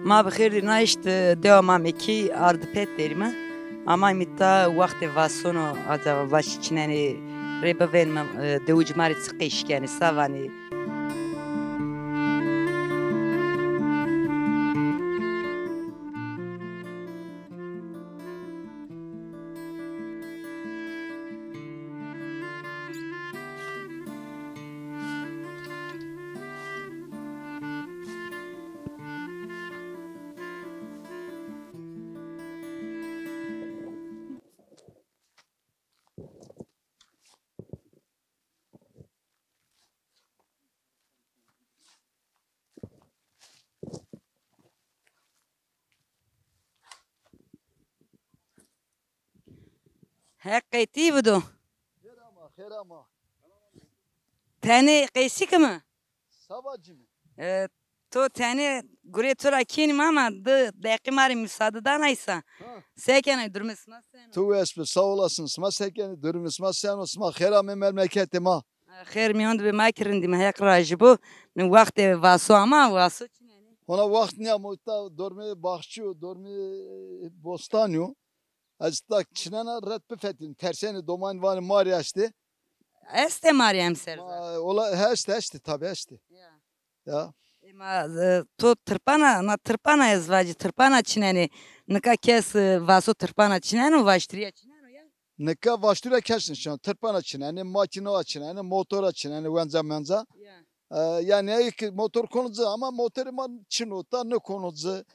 ما بخیر نایشت دوام کی آرد پت دریم اما میتا وقت واسونو از واش چنانی ریب وین دوج ماری سقیش کنی سوانی حقیقتی بودو خیر ama. تانی قیسی کمه Savacı mı? تو تانی گوری تو را کینی ماما دقیقی ماری müsaade da neyse sekene durmasına sen Tu espi sağ olasın. Sma sekeni durum sma sen o sma khera me memleketim ha. خیر میوند به ما کردیم هیک راجبو نه وقت واسو اما واسو چنانی Ona vakt ne muhta dormi bahçı dormi bostanyo. Az tak çinana ret befetin. Terseni doman vani mari açtı. este Meryem serza Ola heşti tabi heşti. Ya. ما تو ترپانا ازواجی ترپانا چنانی نکا کس واسو ترپانا چنانو واشتریا چنانو یا Neka başlıra kesin şu an. Tırpana çineni, makina çineni, motora çineni, menza. Yani ilk motor konucu ama motoru çinota ne konucu.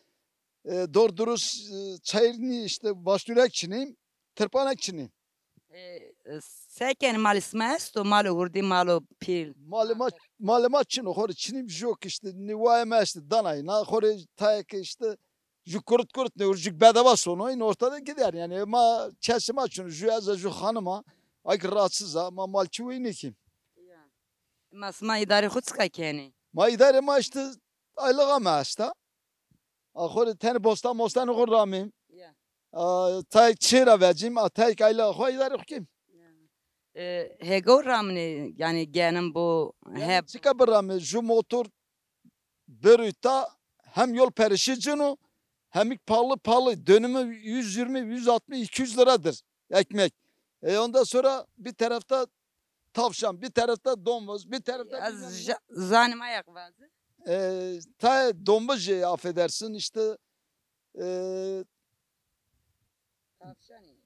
Doğru dürüst çayırını işte başlıra çineyim, tırpana çineyim. سکن مال اسمست و مال هردی مالو پیل Malumat çin o çineyim yok işte nivayeme işte danay. Na hori tayak işte ju kurut ne urcuk bedava sonu in ortada gider yani ma kesim açın ju az ju hanıma ay rahatsız ama mal çuğu kim? مسما اداره خود سکا کنی Ma idare ma işte aylığa ma işte. Ahori tane bostan okur ramim. Tay çira vecim atay aylığa ho idare kim? هگو رامنی یعنی گنم بو هب Çıka bir rami ju motor berita hem yol perişicinu hem pahalı dönümü 120 160 200 liradır ekmek. Ondan sonra bir tarafta tavşan, bir tarafta domuz, bir tarafta از زانم ayak vazı ta domuz affedersin işte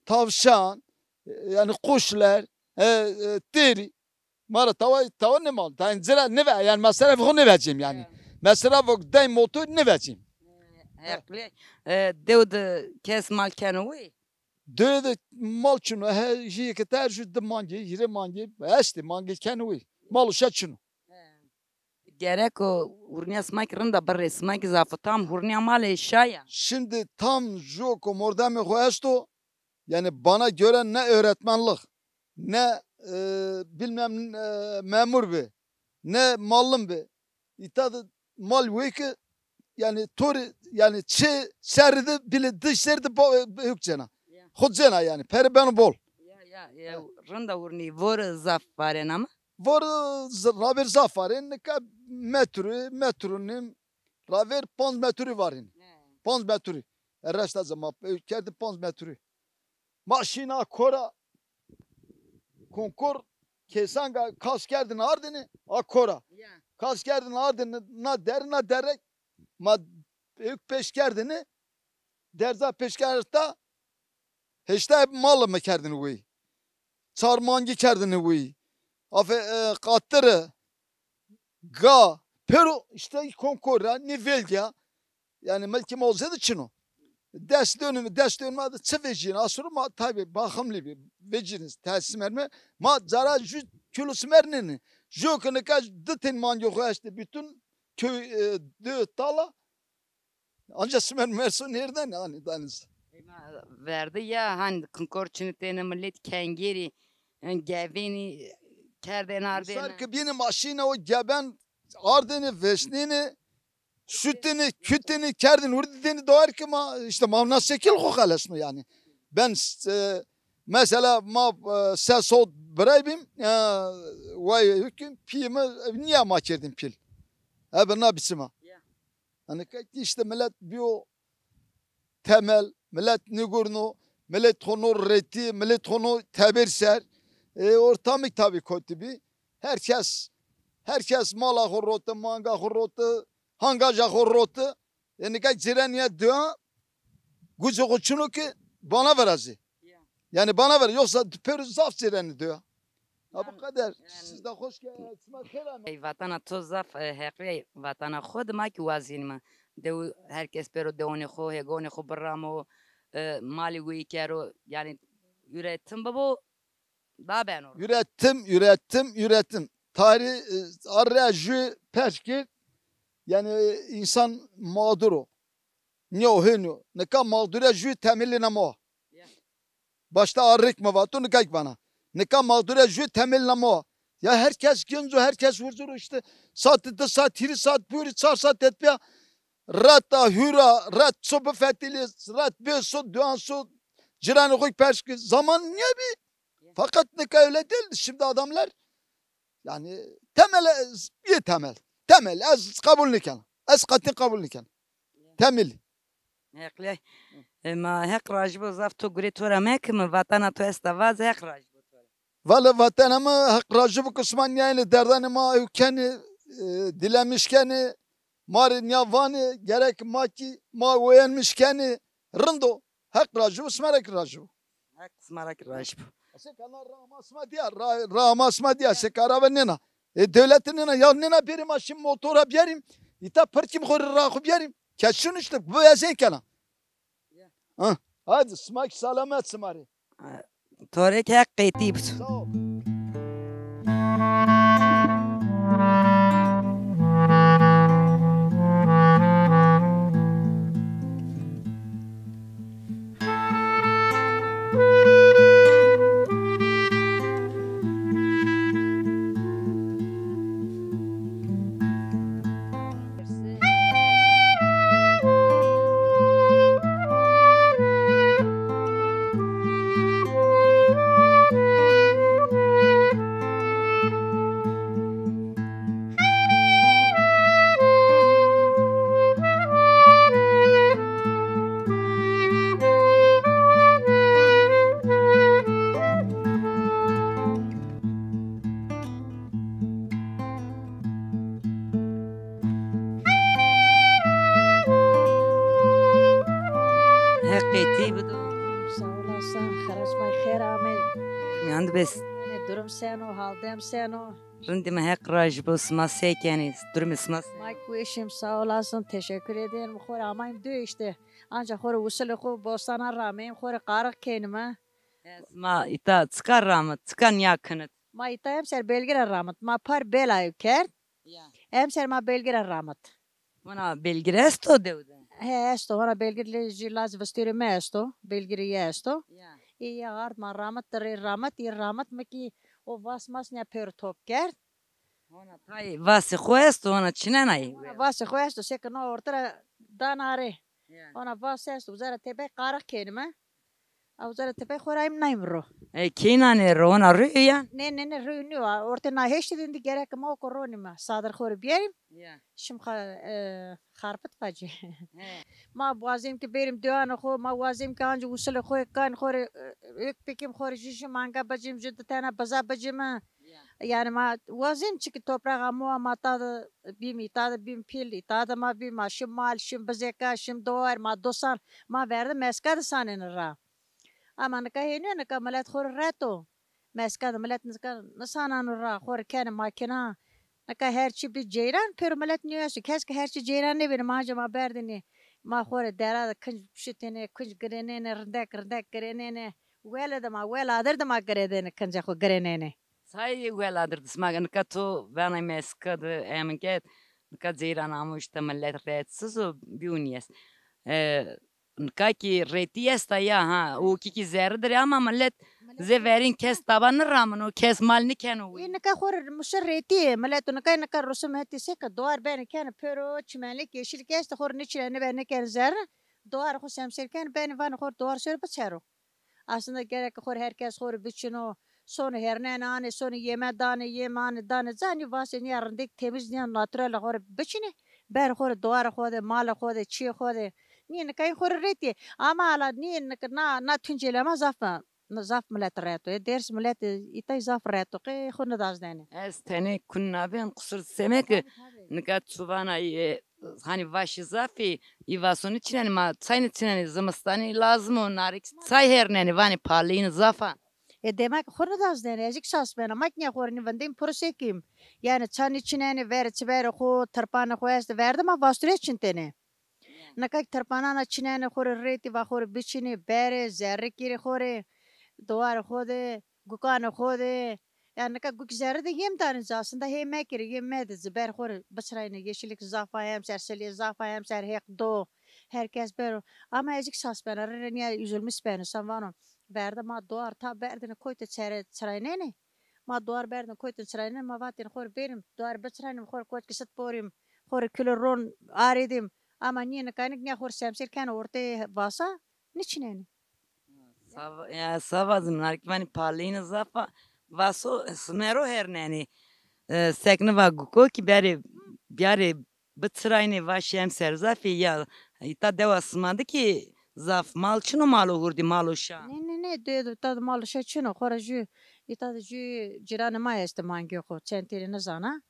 tavşan yani kuşlar deri mara tava ne mal tanzira ne ver yani mesela bu ne vereceğim yani mesela bu day motor ne vereceğim Haklı. Devd kes mal kenui. Döde mal çunu he şey ki tercih de mangi yire mangi işte mangi kenui mal uşa çunu Gerek o hurniya smak rında barre smak zafatam hurniya mal eşya. şimdi tam joko mordami hoesto yani bana göre ne öğretmenlik ne bilmem memur be ne mallım be itadı mal veki yani tori yani seride bile dışarıda hükcena hükcena yani peri beni bol Ya rında hurni vor zaf varen ama var raver zafarin ne ka metronim raver 5 metri varin 5 metri resta zaman kerdi 5 metri maşina kora konkor kesanga kaskerdin ardını akora kaskerdin ardını na derek ma büyük peşkerdini derza peşkerta heşte malı mı kerdini bu çarmangi kerdini bu kattırı ga pero işte konkora nivelya yani melkim olsaydı çino ders dönümü adı çevecin asuru ma tabi bakımlı bir veciniz tersim erme ma zara ju kilosu mernini jokunu kaç dıtin man yok işte bütün köy tala ancak simen merso nereden hani deniz verdi ya hani konkorçunu tane millet kengeri gevini kerden ardene. Sarkı benim maşine o geben ardını veşnini sütünü kütünü kerdin urdini doğar ki ma işte ma şekil kokalas mı yani ben mesela ma ses o bırakayım vay hüküm piyimi niye ma kerdim pil abi ne biçim Hani işte millet bir o temel, millet nigurnu, millet konu reti, millet konu tebirser. Ortamı tabii kötü bir. Herkes mala hurrotu, manga hurrotu, hangaca hurrotu. Yani ki cireniye dua, gücü kuçunu ki bana verezi. Yani bana ver. Yoksa peri zaf cireni diyor. Ha bu kadar. Siz de hoş geldiniz. Vatana to zaf hekri vatana خود ما کی وازین ما دو herkes pero دونی خو هگونی خو برامو mali guyi kero yani üretim bu daha ben olur. Ürettim. Tarih aracı perşkil yani insan mağduru. Ne o henü. Ne ka mağdura jü temelline mo. Başta arrik mı var? Onu kayık bana. Ne ka mağdura jü temelline mo. Ya herkes genco, herkes vurdur işte. Saat 3 saat, buyur 4 saat etmiyor. Ratta, hüra, rat, sobu fetili, rat, beso, duanso, ciranı koy perşkil. Zaman niye bir? Fakat ne ka öyle değil. Şimdi adamlar yani temel. Temel az kabul niken. Az katin kabul niken. Temel. Hekli ma hek rajbo zaf to gri tora mek mi vatana to estavaz hek rajbo tora. Valla vatanımı hak racı bu kısman yani derdanı ma ülkeni dilemişkeni marin yavani gerek maki ma uyanmışkeni rındo hak racı bu smerek racı. Hek smarak rajbo. Sekana ramasma diye sekara ve nena. Devletin nena ya nena benim aşım motora biyerim. İta parçım khori rakı biyerim. Kesin işte bu yazın kana. Hadi smak salamet smari. Torek hek qeytib. Sağ ol. Hek qeytib do. Sağ olasın. Karışmay khair amel. Mi and bes. Ne durum sen o, haldem sen o. Rindi ma hek rajbo sma sekeni durum sma. Mike Kueşim sağ olasın. Teşekkür ederim. Khor amayım diyor işte. Ancak khor usul khu bostana rameyim khor qarıq kenime. Ma ita çıkar ramat çıkan yakınıt. Ma itayım ser belgire ramat. Ma par belay ker. Em ser ma belgire ramat. Bana belgiresto devde. He esto ona belgire jilaz vestire me esto. Belgire esto. İyi art ma ramat tere ramat i ramat meki o vasmas ne per top ker. Ona tay vasi xuesto ona çinenay. Vas khu esto se no ortara danare. Ona vas esto zara tebe qarıq kenime. Au zara tebe khorayım naymro. Kinane rona rüya. Ne rüyünü var. Orta na heşti dindi gerek ma koronima. Sadar khor biyerim. Şim kharpıt facı. Ma boğazım ki benim duanı xo ma boğazım ki anca usul xo kan khor ek pekim khor şişim manga bacım jüt tane baza bacıma. Yani ma boğazım çıkı toprağa ma tadı bim pil tadı ma bim şim mal şim bazeka şim doğar ma dosan ma verdi meska sanın ra. Ama ne kahine ne kamalat khor reto. Meska da malat nasanan ra khor kan makina. Ne kah her çi bir ceyran per malat niyası keşke her çi ceyran ne benim acaba berdini. Ma khor dera da kınç şitene kınç grene ne rdak grene ne. Wela da ma wela adır da ma grede ne kınca khor grene ne. Say weladır smagan kato bana meska de eminket ka zeyran amuş temellet retsiz o biuniyes. Kaki retiyes da ya ha o kiki zerdir ama millet zeverin kes tabanı ramın o kes malni ken o. Ne kah khor musharreti malat ne kah rusum heti se ka doğar ben ken pero çimenlik yeşil kes de khor ne çilene ben ken zer. Doğar khor semserken ben van khor doğar söyle bıçaro. Aslında gerek khor herkes khor biçino. Sonu herne nane sonu yeme dane yemane dane zani vasen yarındık temiz niyan natural khor biçine. بر خور دوار خود مال خود چی خود نی نکای خور ریتی اما حالا نی نه تونجیل ما زاف ملت راتو درس ملت ایتای زاف راتو که خود ندازدنه Ez tene kunnaben kusur semek nika tsubana hani vaşı zafi ivasonu çineni ma çayını çineni zımastani lazım o narik çay herneni vani palin zafa. demek خور ندازدنه ازیک ساس بنا مکنی خورنی وندیم پروسیکیم یعنی چانی چنانی ور چبر خو ترپان خو است ورده ما واستوری چنتنه نکای ترپانا نا چنانی خور ریتی و خور بچینی بره زره کیری خوره دوار خوده گوکان خوده yani ne kadar güzel de yem tanesi aslında hem mekir yem med zber khor basrayne yeşillik zafayam serseli zafayam ser hek do herkes ber ama ezik sas ben aranya üzülmüş ben sanvanım verdi ma doğar ta berdine koytu çerayne ne ma doğar berdine koytu çerayne ma vatin khor benim doğar basrayne khor koç kısıt porim khor kilo ron aridim ama niye ne kaynak ne khor semser kan orte vasa niçin Ya savazım narik vani palin zafa vaso smero herneni sekne va guko ki bari bıtsırayne vaşem ser zafi ya ita devasmadı ki zaf malçını mal olurdu maluşa. Ne dedi tad mal şey çino khoraju ita ju jiran ma este mangi kho çentiri ne zana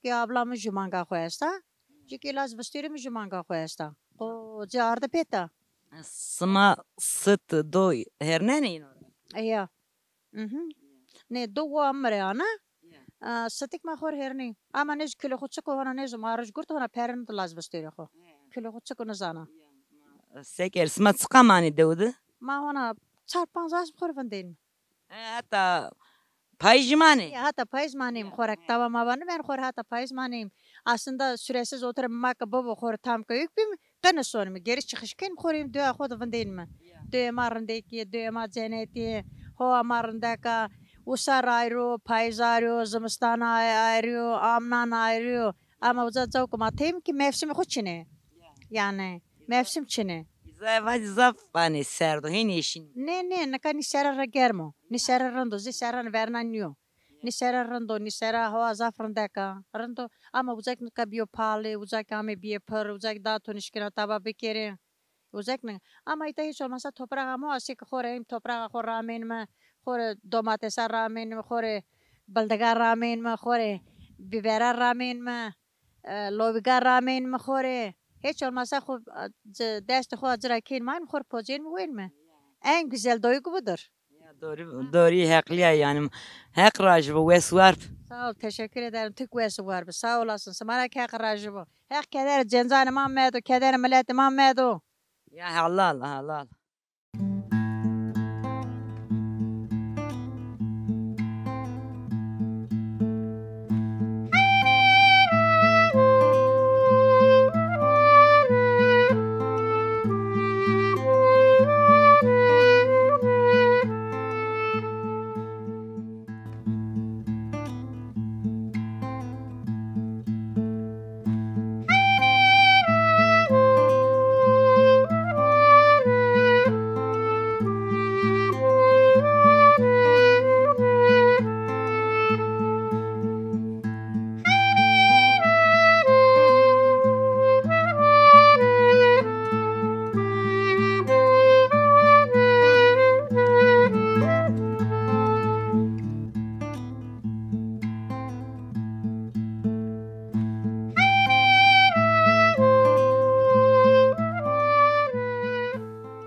ki ablamı ju manga kho esta ki laz bastiri mi ju manga kho esta o jarda peta Sma sıt do herneni ya ne do amre ana satik ma khor herni ama ne kilo khutsa ko hana ne zumaraj gurt hana parent laz bastiri kho kilo khutsa ko ne zana seker sma çıkamani devdi. ma hana 4-5 as khor vandin Hatta payjmani. Hatta payız manayım khorak tamam avanı ben khor hatta payız manayım. Aslında süresiz oturmak baba khor tam köyük bir qana sonum geri çıkışken khorim dua khoda vandin mi? Dua marındaki dua ma ceneti ho marındaka usar ayrı payız ayrı zımstan ayrı amnan ayrı ama uzat zavk matayım ki mevsimi khoçine. Yani mevsim çine. Zavac zafani serdo hini işin. Ne naka ni sera germo ni sera rando zi sera vernanyo ni sera rando ni sera hava zafrandaka rando ama uzak naka bio pale uzak ame bie par uzak da tonişkina taba bekere uzak ne ama ita hiç olmazsa toprağa mı asik khorayım toprağa khor ramen mi khor domates ramen mi khor baldagar ramen mi khor biber ramen mi lobigar ramen mi khor hiç olmazsa dest xo acrakin man khor pojen mi mi en güzel duygu budur. Ya doğru haklıya yani hak racı ve suarp. Sağ ol teşekkür ederim tık ve suarp sağ olasın samara hak racı bu. Hak keder cenzan Muhammed keder millet Muhammed. Ya halal halal.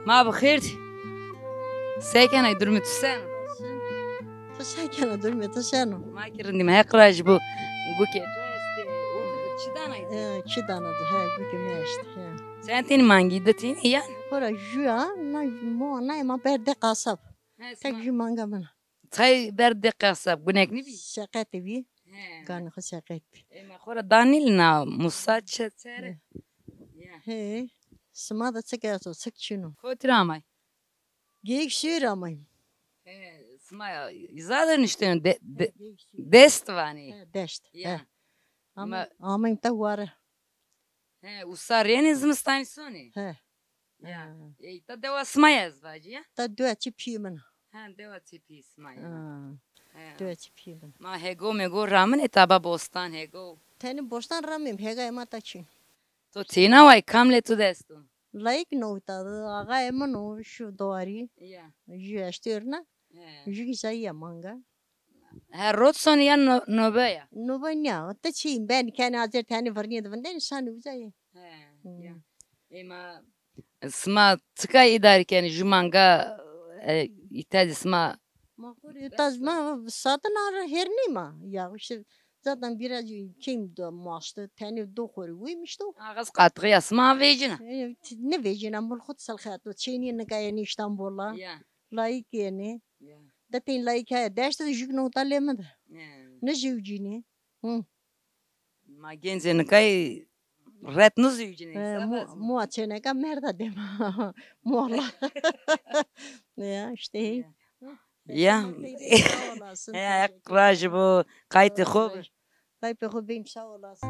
Ma bخير ساكن يدور متسان Teşekkür ederim teşekkür. ما كرني ما يقراج بو قوكي çidana Çidanadı he bugün işte he. Sentin mangi datini ya. Hora jua na ma berde kasap. Tek jumanga bana. Çay berde kasap gunek ni bi. Şakat evi. Kan xo şakat. Ma khora danil na musat çere. He. Smada çekerso çekçino. Kotramay. Geyik şiir amayım. Smaya zaten işte destvani. Deşt. Ya. Amayım ta var. Usareni zmstanisoni. He. Ya. Ta deva smaya zvadi ya. Ta dua çipiyim. Deva tipi smaya. Dua çipiyim. Ma hego mego ramen etaba bostan hego. Teni bostan ramim hega ema taçin. تو تینا وای کامله تو دستو لایک نوتا آقا منو شو دواری جو اشترنا جو زایی مانگا her rotson ya nöbe ya نو بنیا تا چی ben kendi hazır tane varniye de ben sen uzay Ema sma tıka idarken jumanga itad sma ma kore tazma satın ar her nima ya işte zaten biraz kim de maçta tane doktor uymuş da ağız qatğı ya sma vecina ne vecina mul khut salxat ve çeyni ne kayani İstanbul'a ya layık yani da tin layık ya derste jük no talemedi ne jücini ma genze kay ret nuz yücine mu açene ka merda dema mu Allah ya işte ya ya kraj bu kayıt خوب Kayıp خوب benim sağ olasın.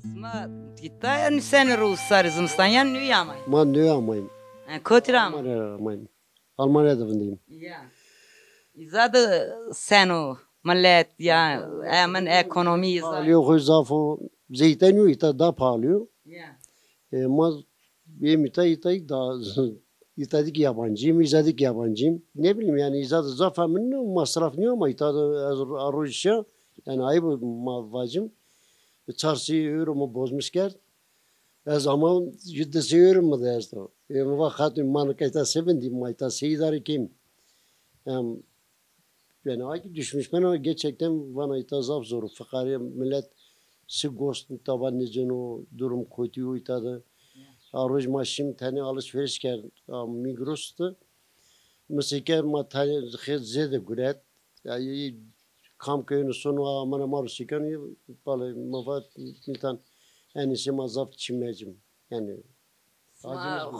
sma gitay sen Ruslar zımstan ya nü yamay Ben ne yapmayayım? Kotiram Almanya'dayım. Almanya'da bundayım. ya izadı sen o millet ya hemen ekonomi izah Pahalıyor koy zafo. Zeytin ita da pahalıyor. ya Ama benim ita da itadik yabancıyım, izadik yabancıyım. Ne bileyim yani izadı zaf hemen masraf ne ama ita da aruşya yani ayıp mavacım. Çarşı euromu bozmuş ker. O zaman yüzdesi euro mu derdi? Vakit manıkayta sevindim, mayta seyidari kim? Yani ay düşmüş ben ama gerçekten bana ita zaf zoru. Fakari millet sigorta tabanlıcın o durum kötü itadı. Aruz maşim tane alışveriş ker Migros'tu. Mesela ma tane zede güret. Yani kam köyünün sonu amana marusiken balı mafat mitan en iyisi mazaf çimecim. Yani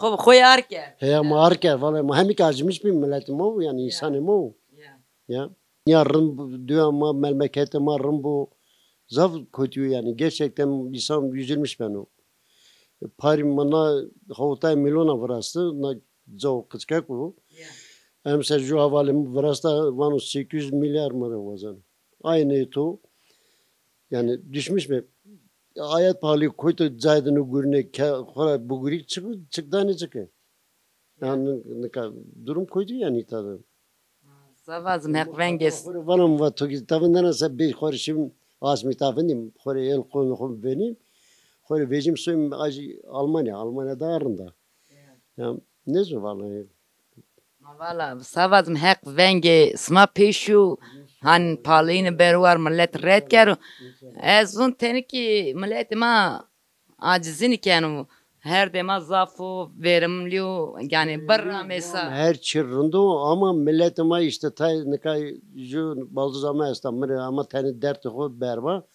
خوب خویار که he marker valla hem ki acımış bir milletim o yani insanım o. Ya yarın diyor ama memlekete marın bu zaf kötü yani gerçekten insan üzülmüş ben o. Parim bana havutay milyona varası na zor kıçkak bu. Hem Sergio Havalim varasta vanu 800 milyar mı vazan. Aynı to yani düşmüş mü? Hayat pahalı koytu zaydını gürüne kora bugürik çıktı ne çıkı? Yani durum koydu yani tadı. Zavazım hep venges Vanam va toki tavından asa bir korşim asmi tavınım kore el konu benim. Kore vecim soyum Almanya'da arında. Ya ne zor vallahi. Valla zavazım hep venge sma peşu han palini berwar millet red kero azun teni ki millet ma acizini kenu her dema zafo verimliyo yani barra mesa Her çırrında ama milletime işte tay ne kay ju baldızama estamır ama tane dert o berba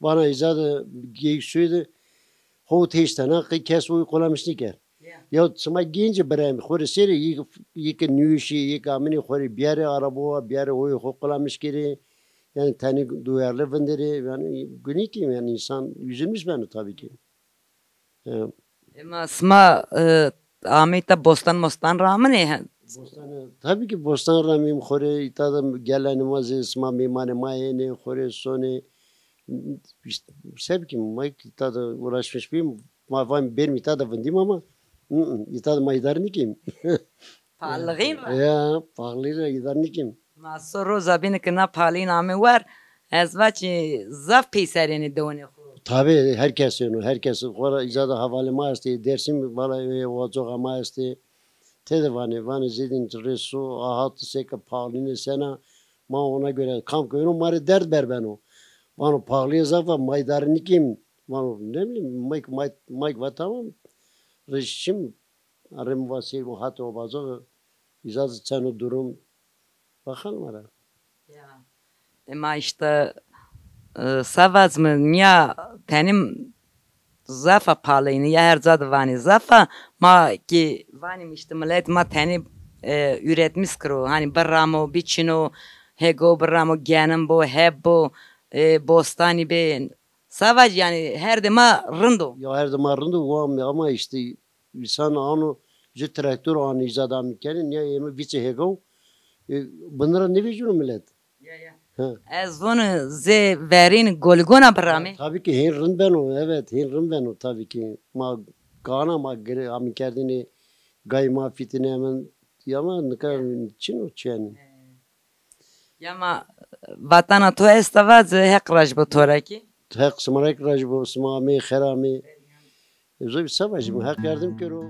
bana izadı geyik suydu ho teştana kes uy kolamıştı ki ya sma genci berem khore seri yik nüşi yik amini khore biyare arabo biyare oy ho kolamış kiri yani tane duyarlı vendiri yani günü ki yani insan üzülmüş beni tabii ki. Ama sma amita bostan ramane Tabii ki Bostan Ramim Khore itadım gelen vazı sma mimane mayene Khore sone sevkim mayk itadı uğraşmış bir mavam benim itadı vendim ama itadı maydarını kim? palgin Ya pahalı idarını kim? ma soro zabin kna palin ame var azvaç zaf peyserini done Tabii herkes onu herkes Khore izada havale maasti dersim valla vazo amaasti Tede vani zedin resu ahat seka pahaline sena ma ona göre kam koyunu mari dert ber ben o. Vano pahalıya zafa maydarını kim? Vano ne bileyim mayk var tamam. Reşim arım vasi bu hat o bazı izaz çanu durum bakalım ara. Ya. Ama işte savaz mı ya benim zafa pahalayını ya her zadı vani zafa ma ki vani işte millet ma teni üretmiş kro hani barramo biçino hego barramo genim bu hep bu bostani be savaz yani her dema rındo. Ya her zaman rındı var ama işte insan onu je traktör anı izad amikeni ya yemi biçe hego bunlara ne vecunu millet? Ya ya. Ha. Ez bunu ze verin golgona barrame. Tabii ki hin ben o evet hin ben o tabii ki ma kana ma gere amikerdini gayma fitine hemen yama ne kadar çin o çeni. Ya ma vatana to estavaz hek rajbo toraki. Hak smarek rajbo smami kherami. Zor bir savacım hak yardım kero.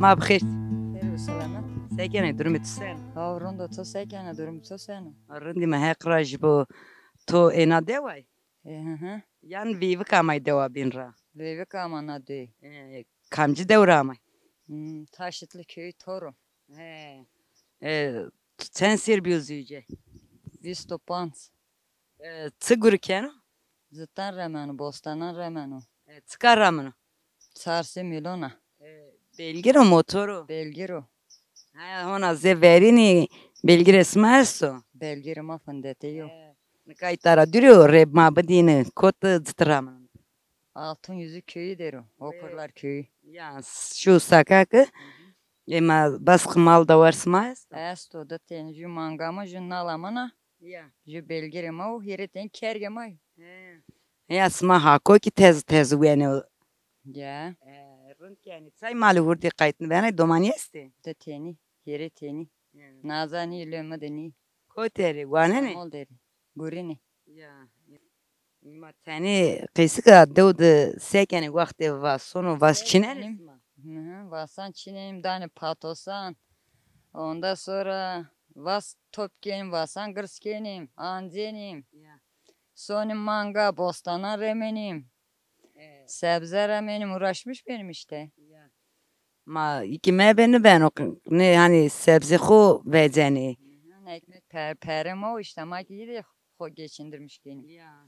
Ma bxir. خير وسلامة. Sekene durumu tsen. ها روندو تو ساكنة دورم تو سنة. Rindi ma hek rajbo to ena dewai. إيه Yan vivi kamay dewa binra. Leyvi kamana de. Kamcı devramay. Taşıtlı köy Toru. Sen sir bilzüce. Vistopans. Tsigur keno. Zıttan remenu, bostanan remenu. Tsikar ramını. Sarsı Milona. Belgiro motoru. Belgiro. Ona ze verini belgi resmi esso. Belgiro ma fındete yok. Kaytara duruyor reb mabadini kot zıtramın. Altın yüzü köyü derim. Okurlar köyü. Ya şu sakakı. Ema baskı mal da varsmaz. Esto da tenju mangama jünalamana. Ya. Jü belgiro ma o hireten kergema. Ya sma hako ki tez wene. Ya. Rınt yani say malı vurdu kayıtını bana domani esti. Da teni. Hireteni. Nazani ilöme deni. Koteri wane ne? Mol deri. Gurini. Ya. Ma tani kısık doğdu sekeni vakti var sonu vas çiner. Vasan çinenim dani patosan. Ondan sonra vas topkenim vasan gırskenim. Anzenim. Sonim manga bostana remenim. Sebze remenim uğraşmış benim işte. Ma ikime beni ben o ne hani sebze xo veceni. Ekmek perem o işte ama iyi de geçindirmiş benim. Ya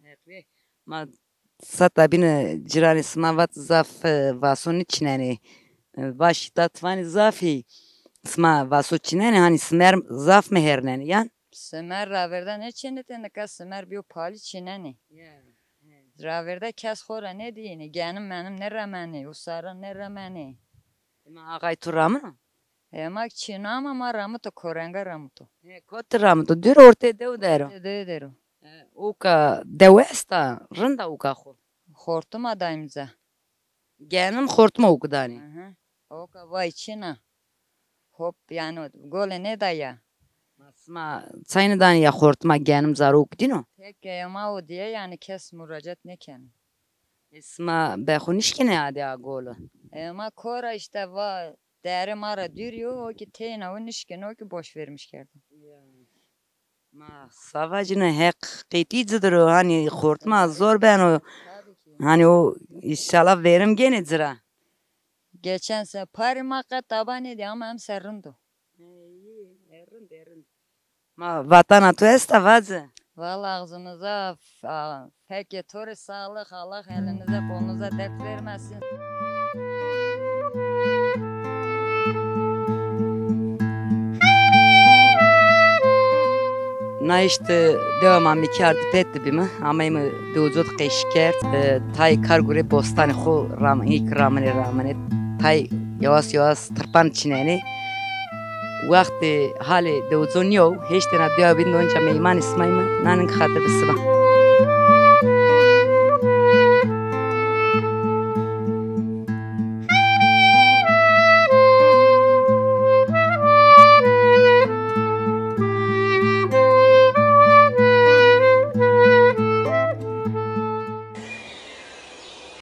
hekve. Ma sata bine cirani smavat zaf vason içineni. Baş tatvani zafi. Sma vaso çineni hani smer zaf meherneni yan. Semer raverden ne çinetin de kas semer bir pali çineni. Raverde kes xora ne diyeni genim benim ne remeni usara ne remeni. Ma ağay turamı. Emak çinam ama ramıto korenga ramıto. Kot ramı dur ortaya dev dero. Dero. Uka devesta rında uka xo. Hortum adayımıza. Genim xortma ukudani. Oka vay çina. Hop yani gole ne daya. Sma çaynadan ya xortma genim zaru ukdino. Tek yama o diye yani kes müracaat ne ken. Sma bexunişkine adi agolo. Ama kora işte va değeri mara dürüyor o ki teyna o nişken o ki boş vermiş kerdim. Ma savacına hek qitizidir o hani xortma zor ben o hani o inşallah verim gene zira. Geçen sene parimaka taban idi ama hem serrindu. Ma vatana tu esta vazı. Valla ağzınıza peki tori sağlık, Allah elinize kolunuza dert vermesin. Naişte devamlı mikardı petti bimi ama imi doğuzut keşkert tay kargure bostani xo ram ilk ramane tay yavaş yavaş tırpan çineni vakti hali doğuzun yok hiç tane devabinde onca meyman ismayımı nanın khatır bisma.